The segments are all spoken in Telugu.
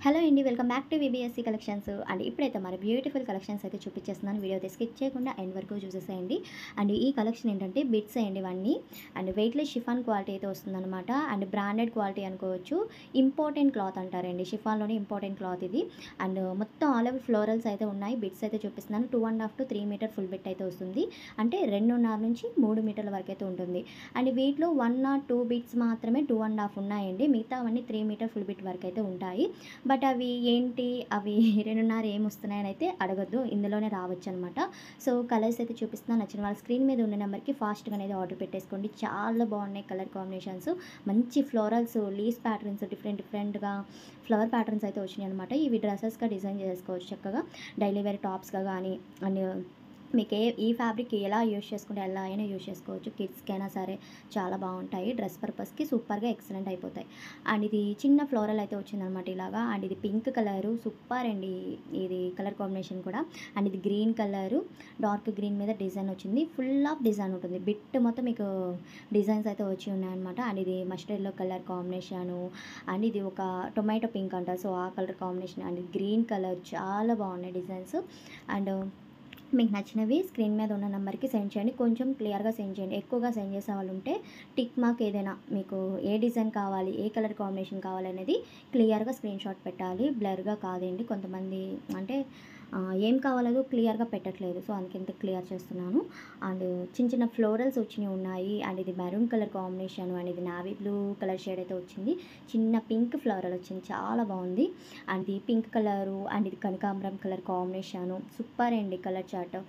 హలో అండి, welcome back to VBSC collections. And ఇప్పుడైతే మరి బ్యూటిఫుల్ కలెక్షన్స్ అయితే చూపించేస్తున్నాను. వీడియో అయితే స్కిప్ చేయకుండా ఎండ్ వరకు చూసేసేయండి. అండ్ ఈ కలెక్షన్ ఏంటంటే బిట్స్ అయ్యండి ఇవన్నీ. అండ్ వెయిట్లెస్ షిఫాన్ క్వాలిటీ అయితే వస్తుందన్నమాట. అండ్ బ్రాండెడ్ క్వాలిటీ అనుకోవచ్చు. ఇంపార్టెంట్ క్లాత్ అంటారండి, షిఫాన్లోనే ఇంపార్టెంట్ క్లాత్ ఇది. అండ్ మొత్తం ఆల్ ఓవర్ ఫ్లోరల్స్ అయితే ఉన్నాయి. బిట్స్ అయితే చూపిస్తున్నాను. 2.5 to 3 మీటర్ ఫుల్ బిట్ అయితే వస్తుంది. అంటే 2.5 నుంచి 3 మీటర్ల వరకు అయితే ఉంటుంది. అండ్ వీటిలో 1 or 2 బిట్స్ మాత్రమే 2.5 ఉన్నాయండి. మిగతా అవన్నీ 3 మీటర్ ఫుల్ బిట్ వరకు అయితే ఉంటాయి. బట్ అవి ఏంటి, అవి 2.5 ఏమొస్తున్నాయని అయితే అడగద్దు, ఇందులోనే రావచ్చు అనమాట. సో కలర్స్ అయితే చూపిస్తున్నా. నచ్చిన వాళ్ళ స్క్రీన్ మీద ఉన్న నెంబర్కి ఫాస్ట్గా అనేది ఆర్డర్ పెట్టేసుకోండి. చాలా బాగున్నాయి కలర్ కాంబినేషన్స్. మంచి ఫ్లోరల్స్, లీవ్స్ ప్యాటర్న్స్, డిఫరెంట్గా ఫ్లవర్ ప్యాటర్న్స్ అయితే వచ్చినాయి అనమాట. ఇవి డ్రెస్సెస్గా డిజైన్ చేసుకోవచ్చు చక్కగా, డైలీ వేర్ టాప్స్గా కానీ. అండ్ మీకు ఈ ఫ్యాబ్రిక్ ఎలా యూజ్ చేసుకుంటే ఎలా అయినా యూజ్ చేసుకోవచ్చు. కిడ్స్కైనా సరే చాలా బాగుంటాయి. డ్రెస్ పర్పస్కి సూపర్గా ఎక్సలెంట్ అయిపోతాయి. అండ్ ఇది చిన్న ఫ్లోరల్ అయితే వచ్చిందనమాట ఇలాగా. అండ్ ఇది పింక్ కలరు, సూపర్ అండి ఇది కలర్ కాంబినేషన్ కూడా. అండ్ ఇది గ్రీన్ కలరు, డార్క్ గ్రీన్ మీద డిజైన్ వచ్చింది. ఫుల్ ఆఫ్ డిజైన్ ఉంటుంది. బిట్ మొత్తం మీకు డిజైన్స్ అయితే వచ్చి ఉన్నాయన్నమాట. అండ్ ఇది mustard yellow colour combination. And ఇది ఒక టొమాటో పింక్ అంటారు, సో ఆ colour combination. And green colour, చాలా బాగున్నాయి డిజైన్స్. అండ్ మీకు నచ్చినవి స్క్రీన్ మీద ఉన్న నెంబర్కి సెండ్ చేయండి. కొంచెం క్లియర్గా సెండ్ చేయండి. ఎక్కువగా సెండ్ చేసే వాళ్ళు ఉంటే టిక్ మార్క్ ఏదైనా మీకు ఏ డిజైన్ కావాలి, ఏ కలర్ కాంబినేషన్ కావాలనేది క్లియర్గా స్క్రీన్ షాట్ పెట్టాలి. బ్లర్గా కాదండి. కొంతమంది అంటే ఏం కావాలో క్లియర్గా పెట్టట్లేదు, సో అందుకంత క్లియర్ చేస్తున్నాను. అండ్ చిన్న ఫ్లోరల్స్ వచ్చినవి ఉన్నాయి. అండ్ ఇది మెరూన్ కలర్ కాంబినేషన్. అండ్ ఇది నావీ బ్లూ కలర్ షేడ్ అయితే వచ్చింది. చిన్న పింక్ ఫ్లోరల్ వచ్చింది, చాలా బాగుంది. అండ్ ఇది పింక్ కలరు. అండ్ ఇది కనకాంబరం కలర్ కాంబినేషను. సూపర్ అండి కలర్ చార్ట్.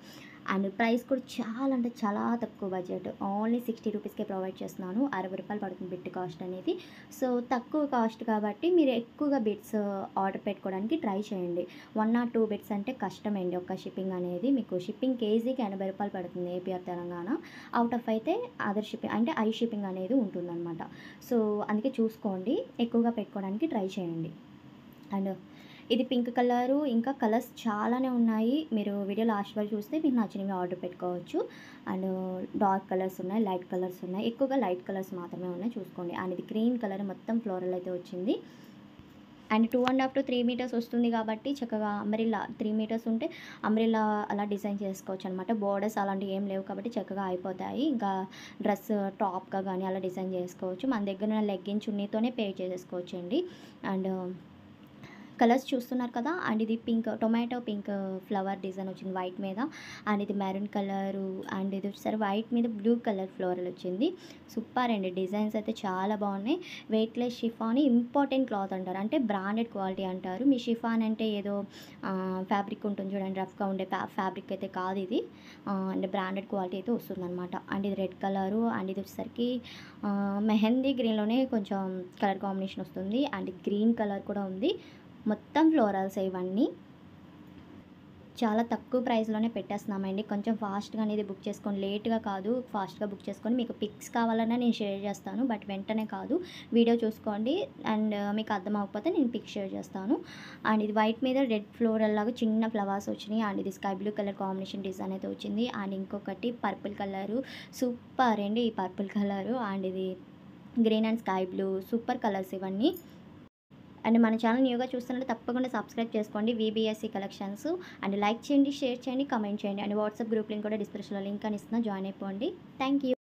అండ్ ప్రైస్ కూడా చాలా అంటే చాలా తక్కువ బడ్జెట్. ఓన్లీ 60 రూపీస్కే ప్రొవైడ్ చేస్తున్నాను. 60 రూపాయలు పడుతుంది బిట్ కాస్ట్ అనేది. సో తక్కువ కాస్ట్ కాబట్టి మీరు ఎక్కువగా బిట్స్ ఆర్డర్ పెట్టుకోవడానికి ట్రై చేయండి. 1 or 2 బిట్స్ అంటే కష్టమండి ఒక్క షిప్పింగ్ అనేది. మీకు షిప్పింగ్ కేజీకి 80 రూపాయలు పడుతుంది AP or Telangana. Out of అయితే అదర్ షిప్పింగ్ అంటే ఐ షిప్పింగ్ అనేది ఉంటుందన్నమాట. సో అందుకే చూసుకోండి, ఎక్కువగా పెట్టుకోవడానికి ట్రై చేయండి. అండ్ ఇది పింక్ కలరు. ఇంకా కలర్స్ చాలానే ఉన్నాయి. మీరు వీడియో లాస్ట్ వరకు చూస్తే మీకు నచ్చినవి ఆర్డర్ పెట్టుకోవచ్చు. అండ్ డార్క్ కలర్స్ ఉన్నాయి, లైట్ కలర్స్ ఉన్నాయి. ఎక్కువగా లైట్ కలర్స్ మాత్రమే ఉన్నాయి, చూసుకోండి. అండ్ ఇది గ్రీన్ కలర్ మొత్తం ఫ్లోరల్ అయితే వచ్చింది. అండ్ 2.5 to 3 మీటర్స్ వస్తుంది కాబట్టి చక్కగా అంబ్రెల్లా 3 మీటర్స్ ఉంటే అంబ్రెల్లా అలా డిజైన్ చేసుకోవచ్చు అనమాట. బోర్డర్స్ అలాంటివి ఏం లేవు కాబట్టి చక్కగా అయిపోతాయి. ఇంకా డ్రెస్ టాప్గా కానీ అలా డిజైన్ చేసుకోవచ్చు. మన దగ్గర ఉన్న లెగ్గిన్ చున్నీతోనే పే చేసేసుకోవచ్చు అండి. అండ్ కలర్స్ చూస్తున్నారు కదా. అండ్ ఇది pink, tomato pink flower design వచ్చింది వైట్ మీద. అండ్ ఇది మెరూన్ కలరు. అండ్ ఇది వచ్చేసరి వైట్ మీద బ్లూ కలర్ ఫ్లోరల్ వచ్చింది. సూపర్ అండి, డిజైన్స్ అయితే చాలా బాగున్నాయి. వెయిట్లెస్ షిఫాన్, ఇంపార్టెంట్ క్లాత్ అంటారు, అంటే బ్రాండెడ్ క్వాలిటీ అంటారు. మీ షిఫాన్ అంటే ఏదో ఫ్యాబ్రిక్ ఉంటుంది చూడండి, రఫ్గా ఉండే ఫ్యాబ్రిక్ అయితే కాదు ఇది. అండ్ బ్రాండెడ్ క్వాలిటీ అయితే వస్తుందన్నమాట. అండ్ ఇది రెడ్ కలరు. అండ్ ఇది వచ్చేసరికి మెహందీ గ్రీన్లోనే కొంచెం కలర్ కాంబినేషన్ వస్తుంది. అండ్ గ్రీన్ కలర్ కూడా ఉంది. మొత్తం ఫ్లోరల్స్ ఇవన్నీ చాలా తక్కువ ప్రైస్లోనే పెట్టేస్తున్నామండి. కొంచెం ఫాస్ట్గా అనేది బుక్ చేసుకోండి, లేట్గా కాదు, ఫాస్ట్గా బుక్ చేసుకొని. మీకు పిక్స్ కావాలన్నా నేను షేర్ చేస్తాను, బట్ వెంటనే కాదు, వీడియో చూసుకోండి. అండ్ మీకు అర్థం అవ్వకపోతే నేను పిక్ షేర్ చేస్తాను. అండ్ ఇది వైట్ మీద రెడ్ ఫ్లోరల్ లాగా చిన్న ఫ్లవర్స్ వచ్చినాయి. అండ్ ఇది sky blue colour combination design అయితే వచ్చింది. అండ్ ఇంకొకటి పర్పుల్ కలరు, సూపర్ అండి ఈ పర్పుల్ కలరు. అండ్ ఇది green and sky blue, super colours ఇవన్నీ. అండ్ మన ఛానల్ న్యూగా చూస్తున్నట్టు తప్పకుండా సబ్స్క్రైబ్ చేసుకోండి వీబీఎస్సీ కలెక్షన్స్. అండ్ లైక్ చేయండి, షేర్ చేయండి, కామెంట్ చేయండి. అండ్ వాట్సాప్ గ్రూప్ లింక్ కూడా డిస్క్రిప్షన్లో లింక్ అని ఇస్తున్నా, జాయిన్ అయిపోండి. Thank you.